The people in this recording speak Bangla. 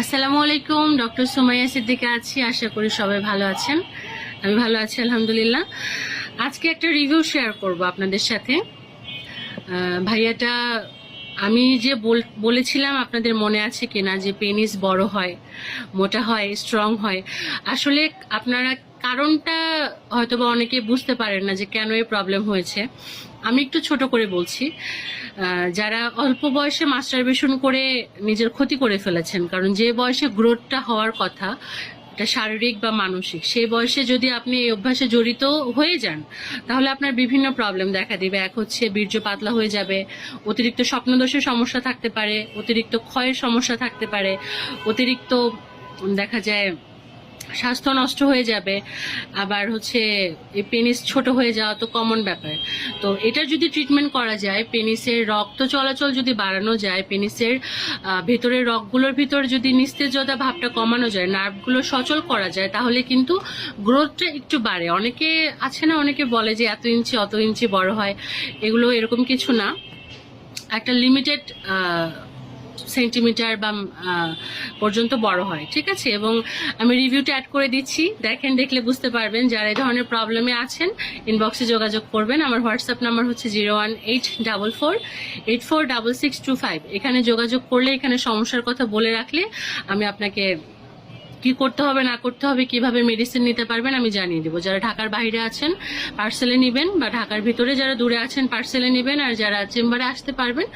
আসসালামু আলাইকুম, ডক্টর সুমাইয়া সিদ্দিকা আছি। আশা করি সবাই ভালো আছেন। আমি ভালো আছি আলহামদুলিল্লাহ। আজকে একটা রিভিউ শেয়ার করব আপনাদের সাথে। ভাইয়াটা আমি যে বলেছিলাম, আপনাদের মনে আছে কিনা, যে পেনিস বড় হয়, মোটা হয়, স্ট্রং হয়। আসলে আপনারা কারণটা হয়তোবা অনেকে বুঝতে পারেন না যে কেন এই প্রবলেম হয়েছে। আমি একটু ছোট করে বলছি। যারা অল্প বয়সে মাস্টারবেশন করে নিজের ক্ষতি করে ফেলেছেন, কারণ যে বয়সে গ্রোথটা হওয়ার কথা, এটা শারীরিক বা মানসিক, সেই বয়সে যদি আপনি এই অভ্যাসে জড়িত হয়ে যান, তাহলে আপনার বিভিন্ন প্রবলেম দেখা দিবে। এক হচ্ছে বীর্য পাতলা হয়ে যাবে, অতিরিক্ত স্বপ্নদোষের সমস্যা থাকতে পারে, অতিরিক্ত ক্ষয়ের সমস্যা থাকতে পারে, অতিরিক্ত দেখা যায় স্বাস্থ্য নষ্ট হয়ে যাবে। আবার হচ্ছে এই পেনিস ছোট হয়ে যাওয়া তো কমন ব্যাপার। তো এটার যদি ট্রিটমেন্ট করা যায়, পেনিসের রক্ত চলাচল যদি বাড়ানো যায়, পেনিসের ভেতরের রগগুলোর ভিতর যদি নিস্তেজতা ভাবটা কমানো যায়, নার্ভগুলো সচল করা যায়, তাহলে কিন্তু গ্রোথটা একটু বাড়ে। অনেকে আছে না, অনেকে বলে যে এত ইঞ্চি অত ইঞ্চি বড় হয়, এগুলো এরকম কিছু না। একটা লিমিটেড সেন্টিমিটার বা পর্যন্ত বড় হয়, ঠিক আছে। এবং আমি রিভিউটা অ্যাড করে দিচ্ছি, দেখেন, দেখলে বুঝতে পারবেন। যারা এই ধরনের প্রবলেমে আছেন, ইনবক্সে যোগাযোগ করবেন। আমার হোয়াটসঅ্যাপ নাম্বার হচ্ছে 01844846625। এখানে যোগাযোগ করলে, এখানে সমস্যার কথা বলে রাখলে, আমি আপনাকে কি করতে হবে না করতে হবে, কিভাবে মেডিসিন নিতে পারবেন, আমি জানিয়ে দেবো। যারা ঢাকার বাইরে আছেন পার্সেলে নেবেন, বা ঢাকার ভিতরে যারা দূরে আছেন পার্সেলে নেবেন, আর যারা চেম্বারে আসতে পারবেন